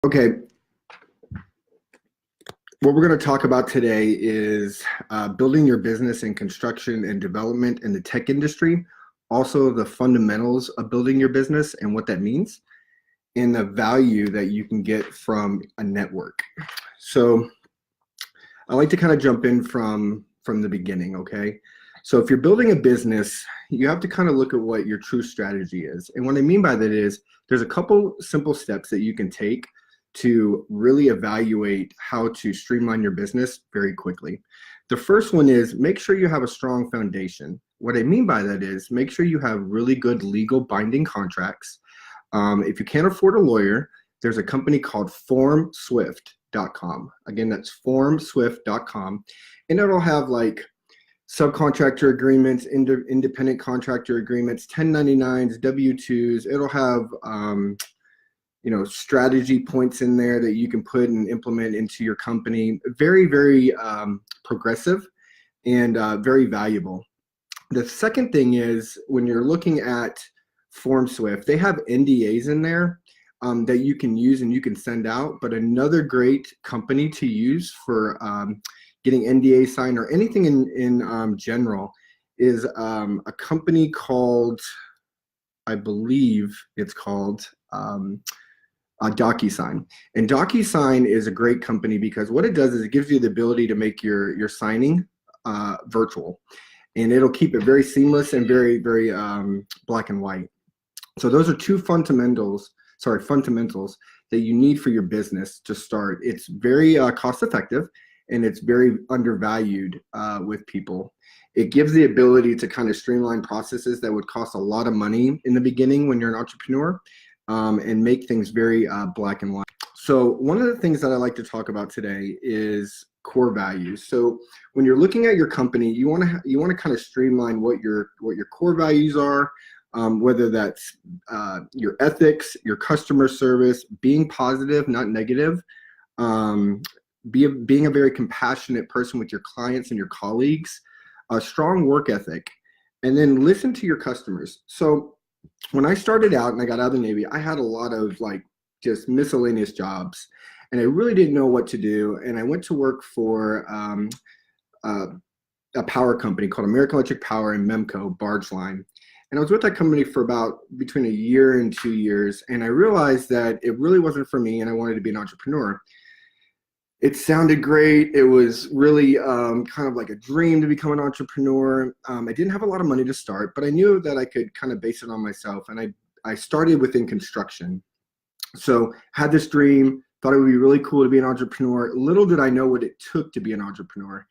Okay, what we're going to talk about today is building your business in construction and development in the tech industry, also the fundamentals of building your business and what that means, and the value that you can get from a network. So I like to kind of jump in from the beginning, okay? So if you're building a business, you have to kind of look at what your true strategy is. And what I mean by that is there's a couple simple steps that you can take to really evaluate how to streamline your business very quickly. The first one is make sure you have a strong foundation. What I mean by that is make sure you have really good legal binding contracts. If you can't afford a lawyer, there's a company called formswift.com. Again, that's formswift.com. And it'll have like subcontractor agreements, independent contractor agreements, 1099s, W-2s. It'll have strategy points in there that you can put and implement into your company. Very, very progressive and very valuable. The second thing is when you're looking at FormSwift, they have NDAs in there that you can use and you can send out. But another great company to use for getting NDA signed or anything in general is a company called, I believe it's called DocuSign. And DocuSign is a great company because what it does is it gives you the ability to make your signing virtual, and it'll keep it very seamless and very, very black and white. So those are two fundamentals that you need for your business to start. It's very cost effective and it's very undervalued with people. It gives the ability to kind of streamline processes that would cost a lot of money in the beginning when you're an entrepreneur. And make things very black and white. So one of the things that I like to talk about today is core values. So when you're looking at your company, you want to kind of streamline what your core values are, whether that's your ethics, your customer service, being positive, not negative, being a very compassionate person with your clients and your colleagues, a strong work ethic, and then listen to your customers. So when I started out and I got out of the Navy, I had a lot of just miscellaneous jobs and I really didn't know what to do. And I went to work for a power company called American Electric Power and Memco Barge Line. And I was with that company for about between a year and 2 years. And I realized that it really wasn't for me and I wanted to be an entrepreneur. It sounded great. It was really kind of like a dream to become an entrepreneur. I didn't have a lot of money to start, but I knew that I could kind of base it on myself. And I started within construction. So had this dream, thought it would be really cool to be an entrepreneur. Little did I know what it took to be an entrepreneur,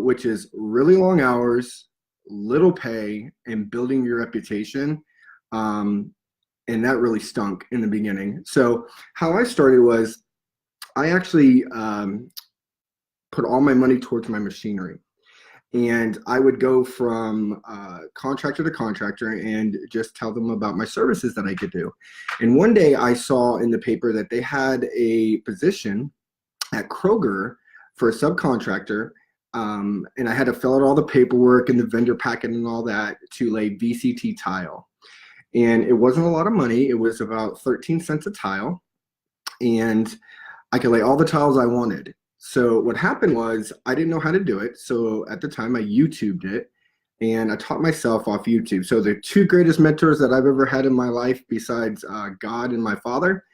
which is really long hours, little pay, and building your reputation. And that really stunk in the beginning. So how I started was, I actually put all my money towards my machinery, and I would go from contractor to contractor and just tell them about my services that I could do. And one day I saw in the paper that they had a position at Kroger for a subcontractor, and I had to fill out all the paperwork and the vendor packet and all that to lay VCT tile. And it wasn't a lot of money. It was about 13 cents a tile, and I could lay all the tiles I wanted. So what happened was I didn't know how to do it. So at the time I YouTubed it and I taught myself off YouTube. So the two greatest mentors that I've ever had in my life besides God and my father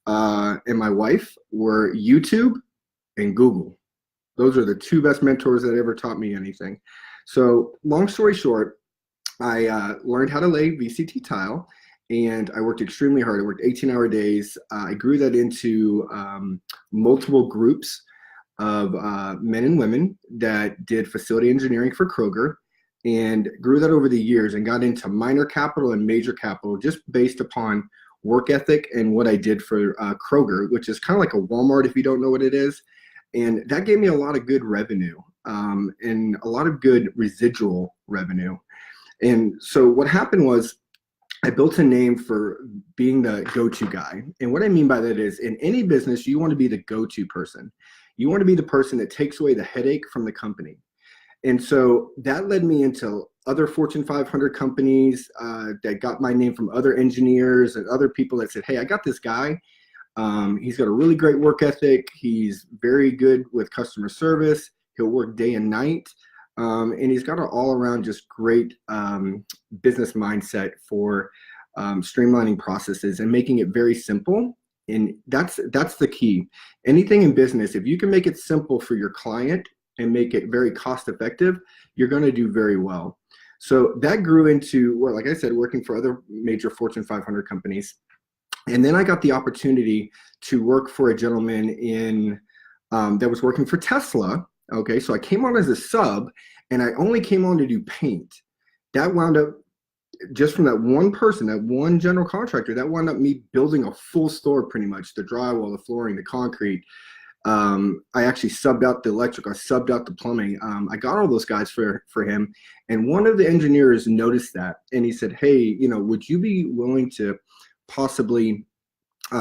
and my wife were YouTube and Google. Those are the two best mentors that ever taught me anything. So long story short, I learned how to lay VCT tile. And I worked extremely hard. I worked 18-hour days. I grew that into multiple groups of men and women that did facility engineering for Kroger, and grew that over the years and got into minor capital and major capital just based upon work ethic and what I did for Kroger, which is kind of like a Walmart if you don't know what it is. And that gave me a lot of good revenue and a lot of good residual revenue. And so what happened was, I built a name for being the go-to guy. And what I mean by that is in any business, you want to be the go-to person. You want to be the person that takes away the headache from the company. And so that led me into other Fortune 500 companies that got my name from other engineers and other people that said, hey, I got this guy. He's got a really great work ethic. He's very good with customer service. He'll work day and night. And he's got an all-around just great business mindset for streamlining processes and making it very simple. And that's the key. Anything in business, if you can make it simple for your client and make it very cost effective, you're going to do very well. So that grew into, well, like I said, working for other major Fortune 500 companies. And then I got the opportunity to work for a gentleman in that was working for Tesla. Okay, so I came on as a sub, and I only came on to do paint. That wound up, just from that one person, that one general contractor, that wound up me building a full store pretty much, the drywall, the flooring, the concrete. I actually subbed out the electric, I subbed out the plumbing. I got all those guys for him. And one of the engineers noticed that, and he said, hey, you know, would you be willing to possibly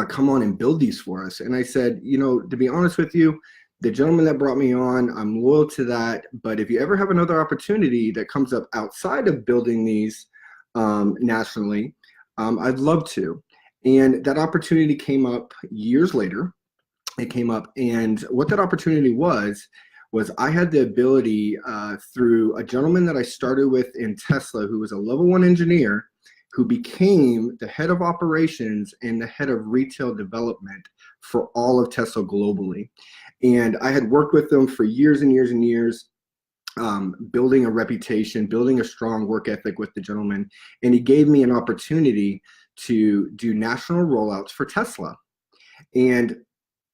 come on and build these for us? And I said, you know, to be honest with you, the gentleman that brought me on, I'm loyal to that. But if you ever have another opportunity that comes up outside of building these nationally, I'd love to. And that opportunity came up years later. It came up, and what that opportunity was I had the ability through a gentleman that I started with in Tesla, who was a level 1 engineer, who became the head of operations and the head of retail development for all of Tesla globally. And I had worked with them for years and years and years, building a reputation, building a strong work ethic with the gentleman. And he gave me an opportunity to do national rollouts for Tesla. And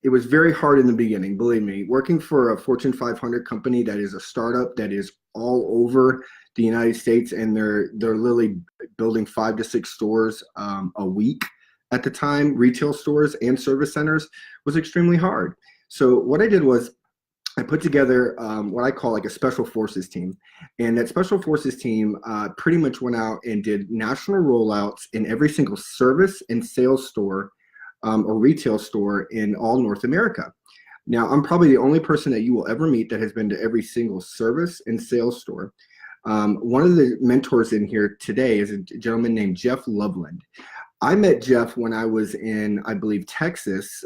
it was very hard in the beginning, believe me. Working for a Fortune 500 company that is a startup that is all over the United States, and they're literally building 5 to 6 stores a week at the time, retail stores and service centers, was extremely hard. So what I did was I put together what I call like a special forces team. And that special forces team pretty much went out and did national rollouts in every single service and sales store or retail store in all North America. Now, I'm probably the only person that you will ever meet that has been to every single service and sales store. One of the mentors in here today is a gentleman named Jeff Loveland. I met Jeff when I was in, I believe, Texas,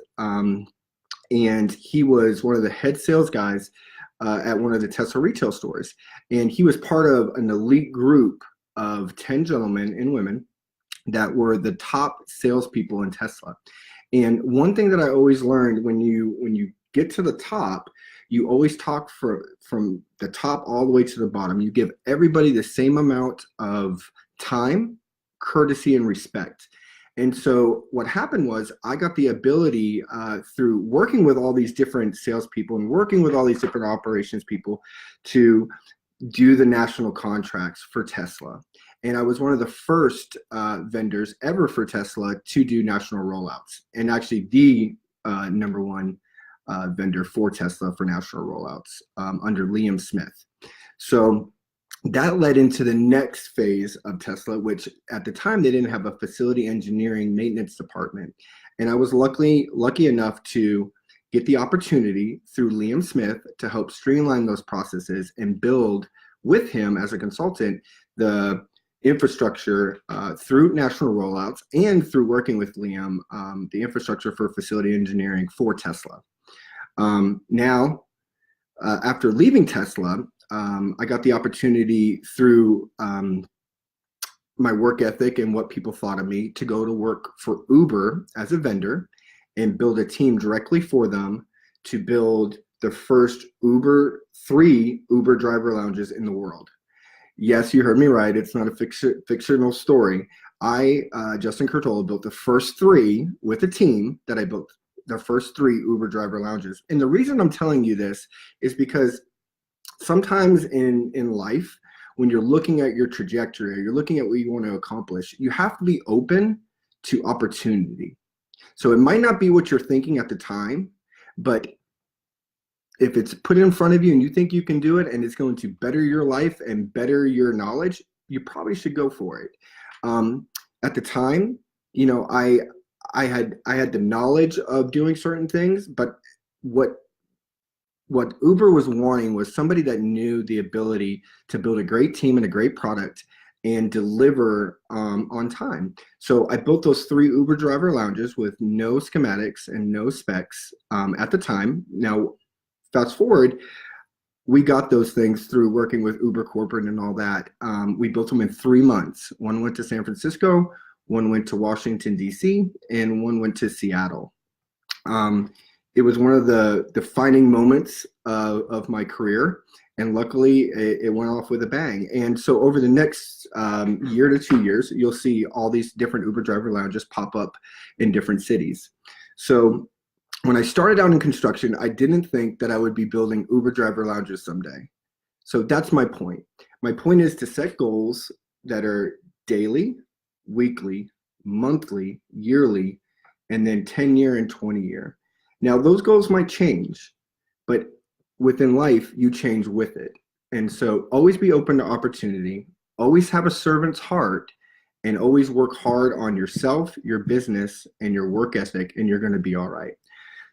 and he was one of the head sales guys at one of the Tesla retail stores. And he was part of an elite group of 10 gentlemen and women that were the top salespeople in Tesla. And one thing that I always learned, when you get to the top, you always talk from the top all the way to the bottom. You give everybody the same amount of time, courtesy, and respect. And so what happened was I got the ability through working with all these different salespeople and working with all these different operations people to do the national contracts for Tesla. And I was one of the first vendors ever for Tesla to do national rollouts, and actually the number one vendor for Tesla for national rollouts under Liam Smith. So that led into the next phase of Tesla, which at the time they didn't have a facility engineering maintenance department. And I was lucky enough to get the opportunity through Liam Smith to help streamline those processes and build with him as a consultant the infrastructure through national rollouts and through working with Liam, the infrastructure for facility engineering for Tesla. Now, after leaving Tesla, I got the opportunity through my work ethic and what people thought of me to go to work for Uber as a vendor and build a team directly for them to build the first 3 Uber driver lounges in the world. Yes, you heard me right. It's not a fictional story. Justin Curatola, built the first 3 with a team that I built the first 3 Uber driver lounges. And the reason I'm telling you this is because sometimes in life, when you're looking at your trajectory, or you're looking at what you want to accomplish, you have to be open to opportunity. So it might not be what you're thinking at the time, but if it's put in front of you and you think you can do it and it's going to better your life and better your knowledge, you probably should go for it. At the time, you know, I had the knowledge of doing certain things, but what Uber was wanting was somebody that knew the ability to build a great team and a great product and deliver on time. So I built those 3 Uber driver lounges with no schematics and no specs at the time. Now, fast forward, we got those things through working with Uber Corporate and all that. We built them in 3 months. One went to San Francisco, one went to Washington, D.C., and one went to Seattle. It was one of the defining moments of my career. And luckily, it went off with a bang. And so over the next year to 2 years, you'll see all these different Uber driver lounges pop up in different cities. So when I started out in construction, I didn't think that I would be building Uber driver lounges someday. So that's my point. My point is to set goals that are daily, weekly, monthly, yearly, and then 10-year and 20-year. Now, those goals might change, but within life, you change with it. And so always be open to opportunity, always have a servant's heart, and always work hard on yourself, your business, and your work ethic, and you're going to be all right.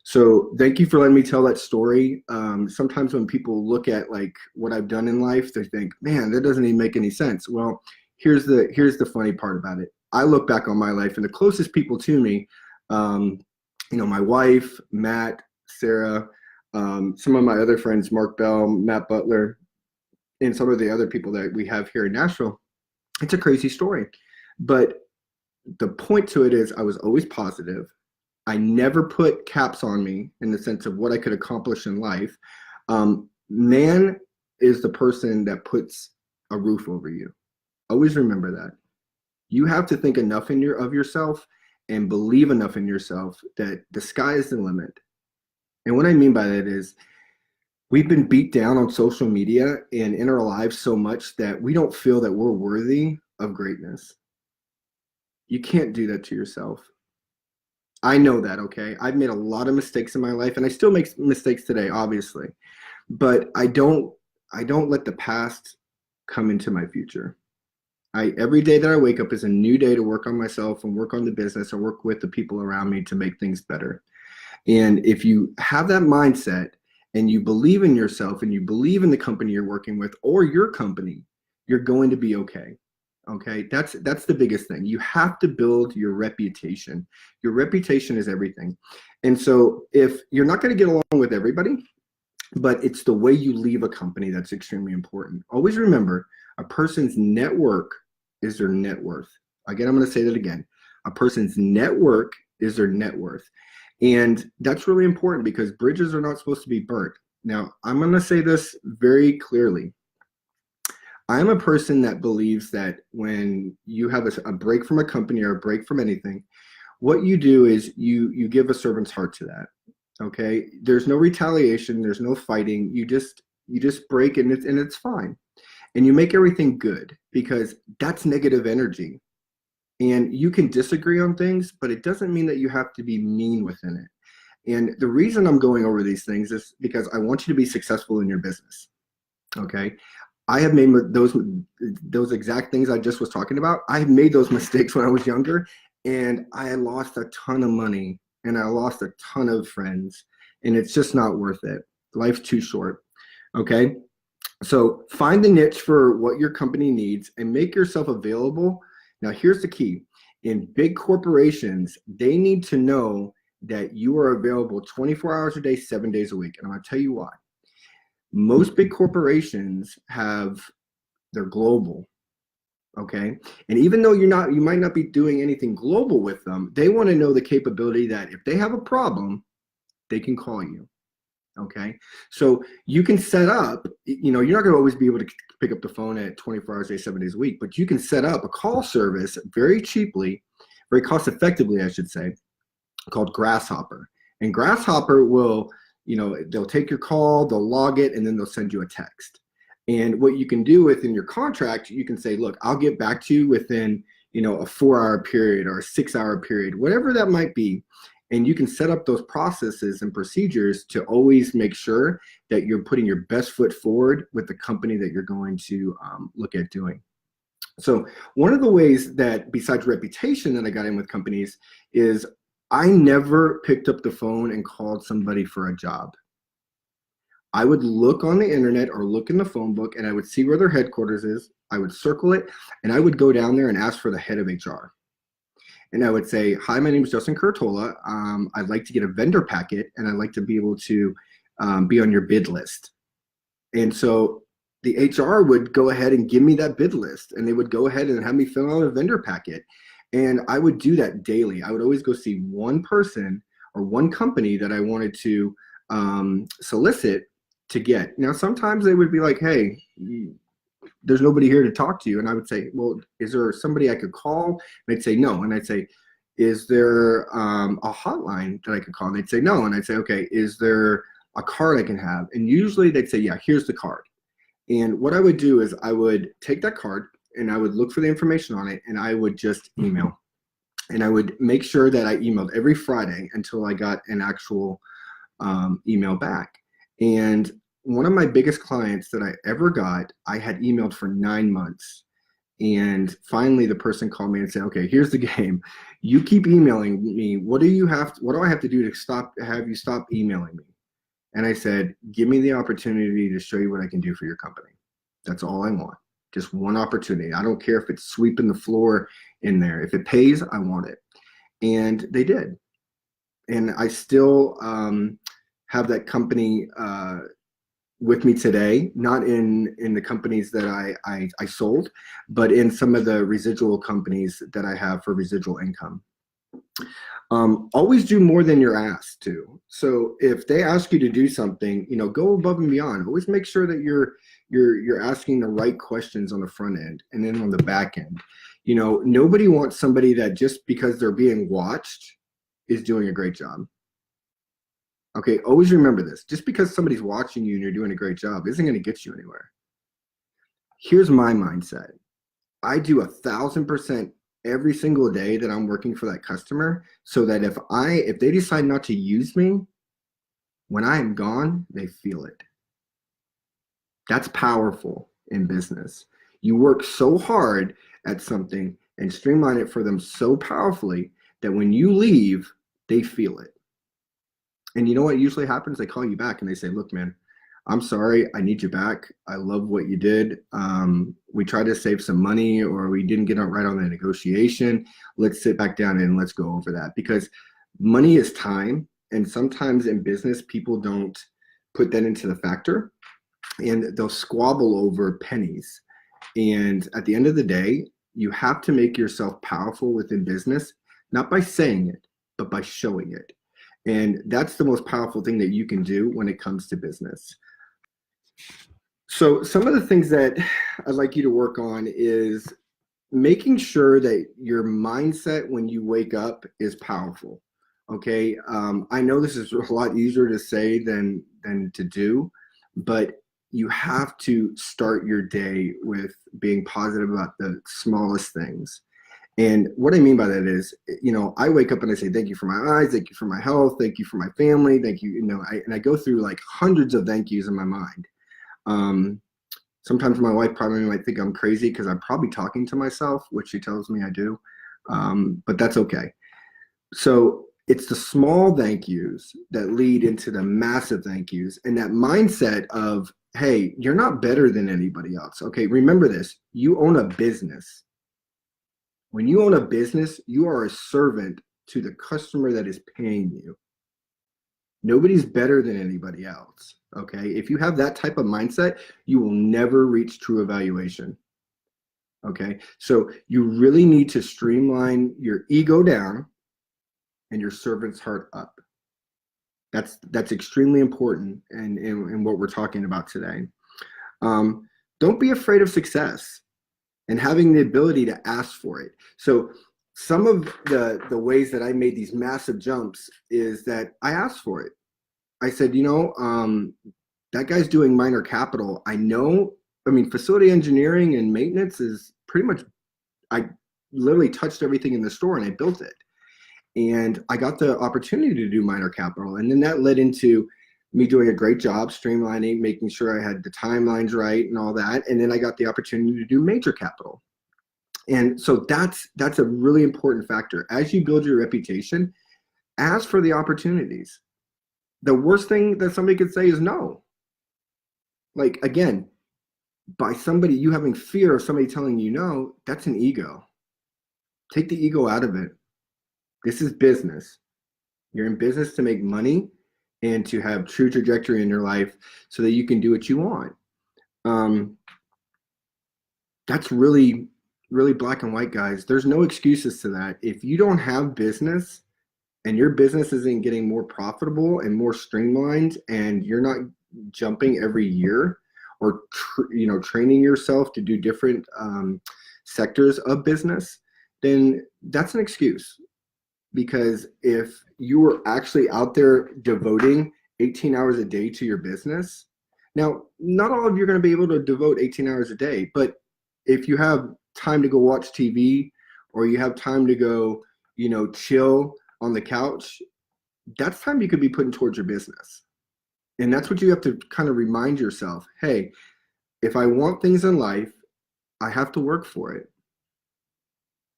So thank you for letting me tell that story. Sometimes when people look at like what I've done in life, they think, man, that doesn't even make any sense. Well, here's the funny part about it. I look back on my life, and the closest people to me, my wife, Matt, Sarah, some of my other friends, Mark Bell, Matt Butler, and some of the other people that we have here in Nashville, it's a crazy story. But the point to it is I was always positive. I never put caps on me in the sense of what I could accomplish in life. Man is the person that puts a roof over you. Always remember that. You have to think enough of yourself and believe enough in yourself that the sky is the limit. And what I mean by that is we've been beat down on social media and in our lives so much that we don't feel that we're worthy of greatness. You can't do that to yourself. I know that, okay? I've made a lot of mistakes in my life, and I still make mistakes today, obviously. But I don't let the past come into my future. Every day that I wake up is a new day to work on myself and work on the business and work with the people around me to make things better. And if you have that mindset and you believe in yourself and you believe in the company you're working with or your company, you're going to be okay. Okay, that's the biggest thing. You have to build your reputation. Your reputation is everything. And so if you're not going to get along with everybody, but it's the way you leave a company that's extremely important. Always remember, a person's network is their net worth. Again, I'm going to say that again. A person's network is their net worth. And that's really important because bridges are not supposed to be burnt. Now, I'm going to say this very clearly. I'm a person that believes that when you have a break from a company or a break from anything, what you do is you give a servant's heart to that. Okay, there's no retaliation, there's no fighting. You just break and it's fine, and you make everything good because that's negative energy. And you can disagree on things, but it doesn't mean that you have to be mean within it. And the reason I'm going over these things is because I want you to be successful in your business. Okay. I have made those exact things I just was talking about. I have made those mistakes when I was younger, and I lost a ton of money and I lost a ton of friends, and it's just not worth it. Life's too short. Okay. So find the niche for what your company needs and make yourself available. Now, here's the key. In big corporations, they need to know that you are available 24 hours a day, 7 days a week. And I'm going to tell you why. Most big corporations they're global, okay? And even though you might not be doing anything global with them, they want to know the capability that if they have a problem, they can call you, okay? So you can set up, you're not going to always be able to pick up the phone at 24 hours a day, 7 days a week, but you can set up a call service very cheaply, very cost effectively, I should say, called Grasshopper. And Grasshopper will they'll take your call, they'll log it, and then they'll send you a text. And what you can do within your contract, you can say, look, I'll get back to you within, a 4-hour period or a 6-hour period, whatever that might be. And you can set up those processes and procedures to always make sure that you're putting your best foot forward with the company that you're going to look at doing. So one of the ways that, besides reputation, that I got in with companies is I never picked up the phone and called somebody for a job. I would look on the internet or look in the phone book and I would see where their headquarters is. I would circle it and I would go down there and ask for the head of HR. And I would say, hi, my name is Justin Curatola. I'd like to get a vendor packet and I'd like to be able to be on your bid list. And so the HR would go ahead and give me that bid list and they would go ahead and have me fill out a vendor packet. And I would do that daily. I would always go see one person or one company that I wanted to solicit to get. Now, sometimes they would be like, hey, there's nobody here to talk to you. And I would say, well, is there somebody I could call? And they'd say no. And I'd say, is there a hotline that I could call? And they'd say no. And I'd say, okay, is there a card I can have? And usually they'd say, yeah, here's the card. And what I would do is I would take that card and I would look for the information on it and I would just email. And I would make sure that I emailed every Friday until I got an actual email back. And one of my biggest clients that I ever got, I had emailed for 9 months. And finally the person called me and said, okay, here's the game. You keep emailing me. What do I have to do to have you stop emailing me? And I said, give me the opportunity to show you what I can do for your company. That's all I want. Just one opportunity. I don't care if it's sweeping the floor in there. If it pays, I want it. And they did. And I still have that company with me today, not in the companies that I sold, but in some of the residual companies that I have for residual income. Always do more than you're asked to. So if they ask you to do something, go above and beyond. Always make sure that you're asking the right questions on the front end and then on the back end. Nobody wants somebody that just because they're being watched is doing a great job. Okay, always remember this. Just because somebody's watching you and you're doing a great job isn't going to get you anywhere. Here's my mindset. I do 1,000% every single day that I'm working for that customer, so that if they decide not to use me, when I am gone, they feel it. That's powerful in business. You work so hard at something and streamline it for them so powerfully that when you leave, they feel it. And you know what usually happens? They call you back and they say, look, man, I'm sorry, I need you back. I love what you did. We tried to save some money or we didn't get it right on the negotiation. Let's sit back down and let's go over that, because money is time. And sometimes in business, people don't put that into the factor and they'll squabble over pennies. And at the end of the day, you have to make yourself powerful within business, not by saying it, but by showing it. And that's the most powerful thing that you can do when it comes to business. So some of the things that I'd like you to work on is making sure that your mindset when you wake up is powerful. Okay. I know this is a lot easier to say than to do, but you have to start your day with being positive about the smallest things. And what I mean by that is, I wake up and I say, thank you for my eyes, thank you for my health, thank you for my family, thank you, and I go through like hundreds of thank yous in my mind. Sometimes my wife probably might think I'm crazy because I'm probably talking to myself, which she tells me I do, but that's okay. So it's the small thank yous that lead into the massive thank yous, and that mindset of, hey, you're not better than anybody else. Okay, remember this, you own a business. When you own a business, you are a servant to the customer that is paying you. Nobody's better than anybody else, okay? If you have that type of mindset, you will never reach true evaluation, okay? So you really need to streamline your ego down and your servant's heart up. That's extremely important in what we're talking about today. Don't be afraid of success and having the ability to ask for it. So some of the ways that I made these massive jumps is that I asked for it. I said, that guy's doing minor capital. Facility engineering and maintenance is pretty much, I literally touched everything in the store and I built it. And I got the opportunity to do minor capital. And then that led into me doing a great job streamlining, making sure I had the timelines right and all that. And then I got the opportunity to do major capital. And so that's a really important factor. As you build your reputation, ask for the opportunities. The worst thing that somebody could say is no. Like, again, by somebody, you having fear of somebody telling you no, that's an ego. Take the ego out of it. This is business. You're in business to make money and to have true trajectory in your life so that you can do what you want. Um, that's really, really black and white, guys. There's no excuses to that. If you don't have business and your business isn't getting more profitable and more streamlined, and you're not jumping every year or training yourself to do different sectors of business, then that's an excuse. Because if you were actually out there devoting 18 hours a day to your business, now not all of you are going to be able to devote 18 hours a day, but if you have time to go watch TV, or you have time to go, chill on the couch, that's time you could be putting towards your business. And that's what you have to kind of remind yourself. Hey, if I want things in life, I have to work for it.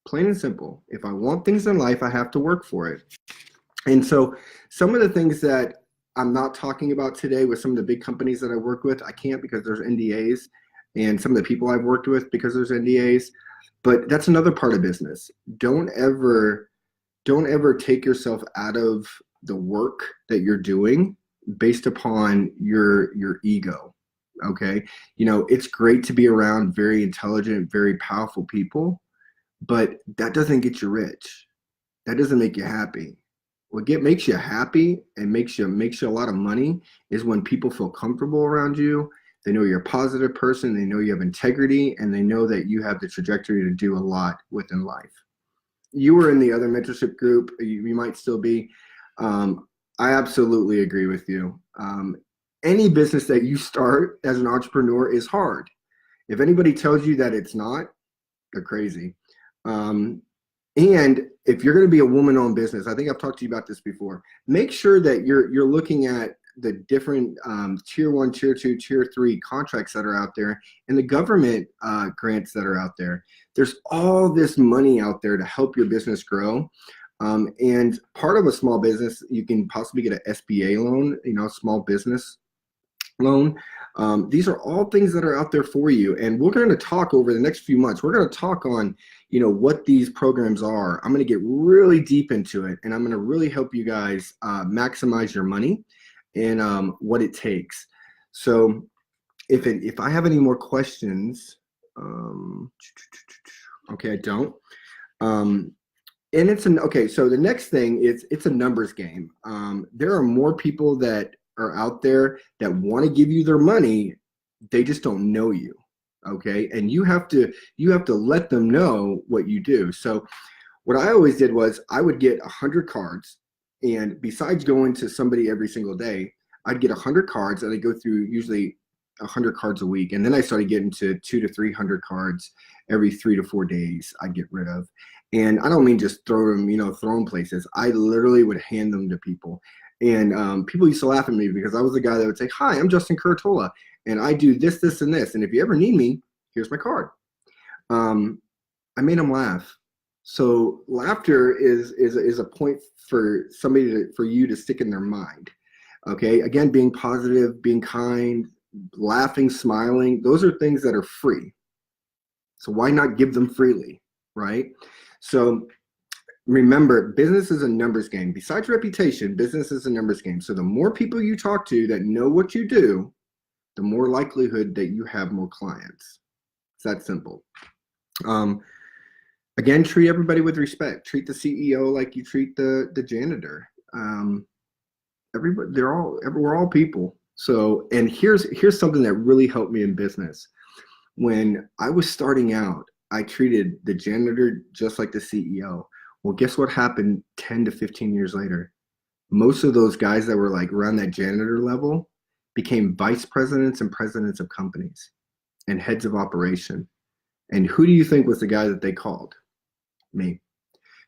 Plain and simple. If I want things in life, I have to work for it. And so some of the things that I'm not talking about today with some of the big companies that I work with, I can't because there's NDAs, and some of the people I've worked with because there's NDAs. But that's another part of business. Don't ever take yourself out of the work that you're doing based upon your ego. Okay? It's great to be around very intelligent, very powerful people, but that doesn't get you rich. That doesn't make you happy. What makes you happy and makes you a lot of money is when people feel comfortable around you. They know you're a positive person. They know you have integrity, and they know that you have the trajectory to do a lot within life. You were in the other mentorship group. You might still be. I absolutely agree with you. Any business that you start as an entrepreneur is hard. If anybody tells you that it's not, they're crazy. And if you're going to be a woman-owned business, I think I've talked to you about this before. Make sure that you're looking at the different tier 1, tier 2, tier 3 contracts that are out there, and the government grants that are out there. There's all this money out there to help your business grow. And part of a small business, you can possibly get an SBA loan, small business loan. These are all things that are out there for you. And we're going to talk over the next few months. We're going to talk on, what these programs are. I'm going to get really deep into it, and I'm going to really help you guys maximize your money and what it takes. So if I have any more questions, okay, I don't. And okay, so the next thing is it's a numbers game. There are more people that are out there that want to give you their money. They just don't know you. Okay. And you have to let them know what you do. So what I always did was I would get 100 cards, and besides going to somebody every single day, I'd get 100 cards, and I go through usually 100 cards a week. And then I started getting to 200 to 300 cards every 3 to 4 days I'd get rid of. And I don't mean just throw them places. I literally would hand them to people. And people used to laugh at me because I was the guy that would say, "Hi, I'm Justin Curatola, and I do this, this, and this. And if you ever need me, here's my card." I made them laugh. So laughter is a point for for you to stick in their mind. Okay. Again, being positive, being kind, laughing, smiling, those are things that are free. So why not give them freely, right? So remember, business is a numbers game. Besides reputation, business is a numbers game. So the more people you talk to that know what you do, the more likelihood that you have more clients. It's that simple. Again, treat everybody with respect. Treat the CEO like you treat the janitor. Everybody, we're all people. So, and here's something that really helped me in business. When I was starting out, I treated the janitor just like the CEO. Well, guess what happened 10 to 15 years later? Most of those guys that were like around that janitor level became vice presidents and presidents of companies and heads of operation. And who do you think was the guy that they called? Me.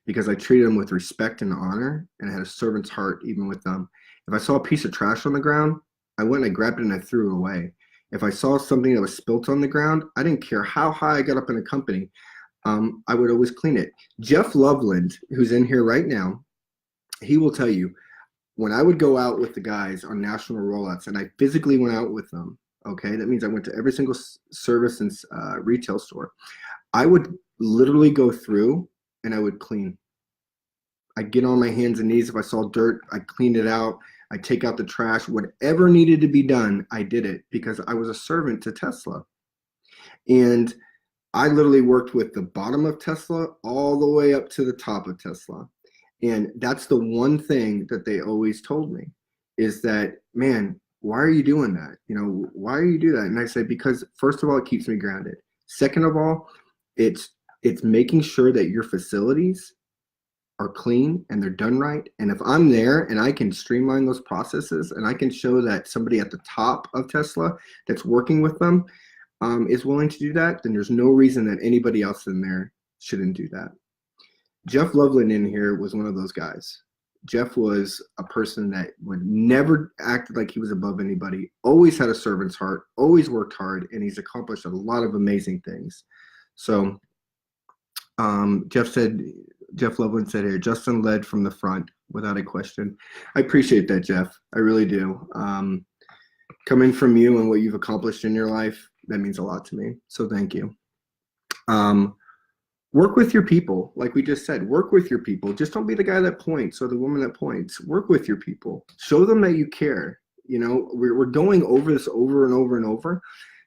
Because I treated them with respect and honor, and I had a servant's heart even with them. If I saw a piece of trash on the ground, I went and I grabbed it and I threw it away. If I saw something that was spilt on the ground, I didn't care how high I got up in a company. I would always clean it. Jeff Loveland, who's in here right now, he will tell you, when I would go out with the guys on national rollouts, and I physically went out with them, Okay, that means I went to every single service and retail store. I would literally go through and I would clean. I'd get on my hands and knees. If I saw dirt, I cleaned it out. I take out the trash. Whatever needed to be done, I did it because I was a servant to Tesla. And I literally worked with the bottom of Tesla all the way up to the top of Tesla. And that's the one thing that they always told me is that, man, why are you doing that? Why are you do that? And I say, because first of all, it keeps me grounded. Second of all, it's making sure that your facilities are clean and they're done right. And if I'm there and I can streamline those processes and I can show that somebody at the top of Tesla that's working with them is willing to do that, then there's no reason that anybody else in there shouldn't do that. Jeff Loveland in here was one of those guys. Jeff was a person that would never act like he was above anybody, always had a servant's heart, always worked hard, and he's accomplished a lot of amazing things. So Jeff Loveland said here, Justin led from the front without a question. I appreciate that, Jeff. I really do. Coming from you and what you've accomplished in your life, that means a lot to me. So thank you. Work with your people. Like we just said, work with your people. Just don't be the guy that points or the woman that points. Work with your people. Show them that you care. We're going over this over and over and over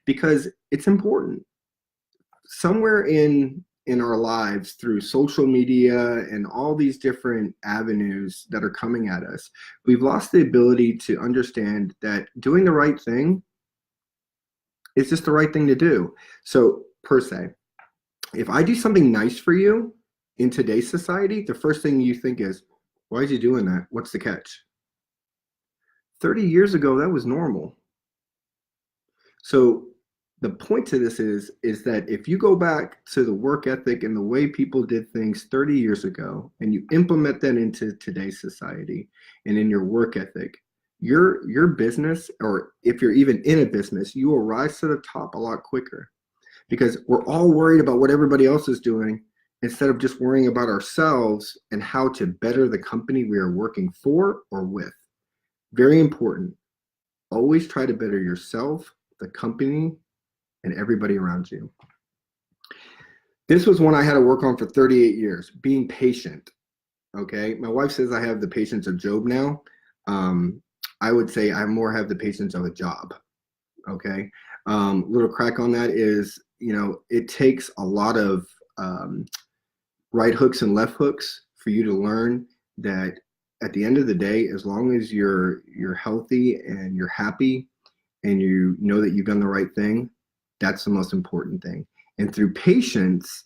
because it's important. Somewhere in our lives through social media and all these different avenues that are coming at us, we've lost the ability to understand that doing the right thing is just the right thing to do. So per se, if I do something nice for you in today's society, the first thing you think is, why is he doing that? What's the catch? 30 years ago, that was normal. So the point to this is that if you go back to the work ethic and the way people did things 30 years ago, and you implement that into today's society and in your work ethic, your business, or if you're even in a business, you will rise to the top a lot quicker because we're all worried about what everybody else is doing instead of just worrying about ourselves and how to better the company we are working for or with. Very important. Always try to better yourself, the company, and everybody around you. This was one I had to work on for 38 years, being patient. Okay. My wife says I have the patience of Job now. I would say I more have the patience of a job. Okay. Little crack on that is, it takes a lot of right hooks and left hooks for you to learn that at the end of the day, as long as you're healthy and you're happy and you know that you've done the right thing, that's the most important thing. And through patience,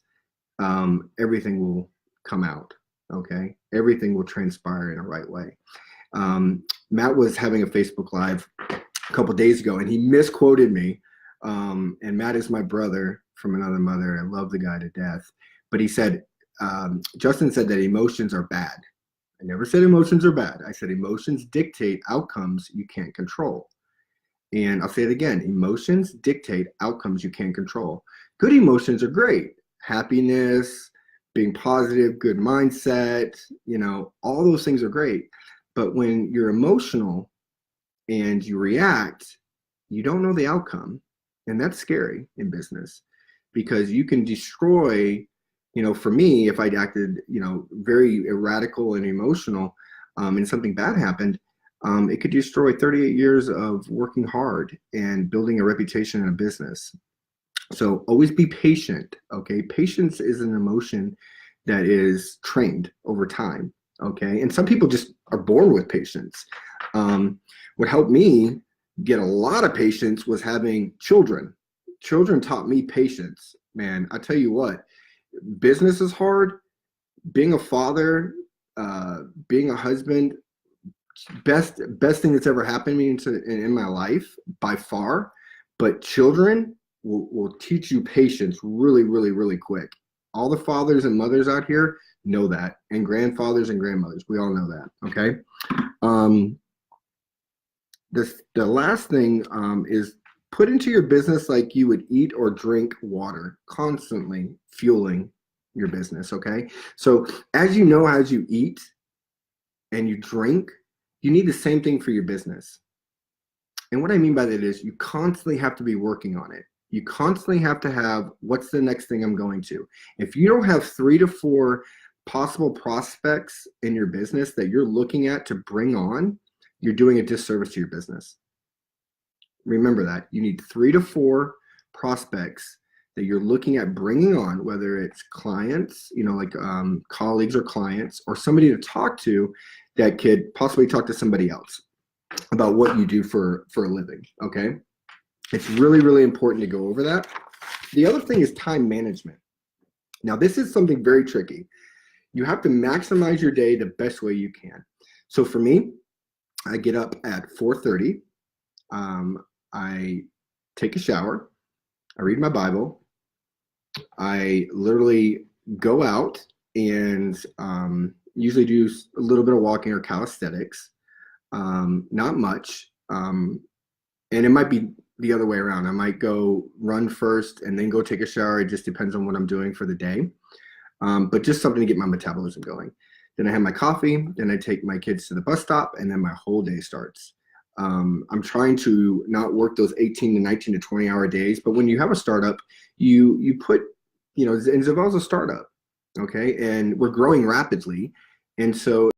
everything will come out. Okay. Everything will transpire in a right way. Matt was having a Facebook Live a couple days ago and he misquoted me. And Matt is my brother from another mother. I love the guy to death. But he said, Justin said that emotions are bad. I never said emotions are bad. I said emotions dictate outcomes you can't control. And I'll say it again, emotions dictate outcomes you can't control. Good emotions are great. Happiness, being positive, good mindset, all those things are great. But when you're emotional and you react, you don't know the outcome. And that's scary in business because you can destroy, for me, if I'd acted, very erratical and emotional and something bad happened, it could destroy 38 years of working hard and building a reputation in a business. So always be patient, okay? Patience is an emotion that is trained over time, okay? And some people just are born with patience. What helped me get a lot of patience was having children. Children taught me patience, man. I tell you what, business is hard. Being a father, being a husband, best thing that's ever happened to me in my life by far. But children will teach you patience really, really, really quick. All the fathers and mothers out here know that, and grandfathers and grandmothers. We all know that. Okay. The last thing is put into your business like you would eat or drink water, constantly fueling your business. Okay. So as you eat and you drink, you need the same thing for your business. And what I mean by that is you constantly have to be working on it. You constantly have to have, what's the next thing I'm going to? If you don't have 3 to 4 possible prospects in your business that you're looking at to bring on, you're doing a disservice to your business. Remember that. You need 3 to 4 prospects that you're looking at bringing on, whether it's clients, like colleagues or clients, or somebody to talk to that could possibly talk to somebody else about what you do for a living, okay? It's really, really important to go over that. The other thing is time management. Now, this is something very tricky. You have to maximize your day the best way you can. So for me, I get up at 4:30. I take a shower. I read my Bible. I literally go out and usually do a little bit of walking or calisthenics. Not much. And it might be the other way around. I might go run first and then go take a shower. It just depends on what I'm doing for the day. But just something to get my metabolism going. Then I have my coffee, then I take my kids to the bus stop, and then my whole day starts. I'm trying to not work those 18 to 19 to 20 hour days, but when you have a startup, you put, and Zavell's a startup, okay? And we're growing rapidly. And so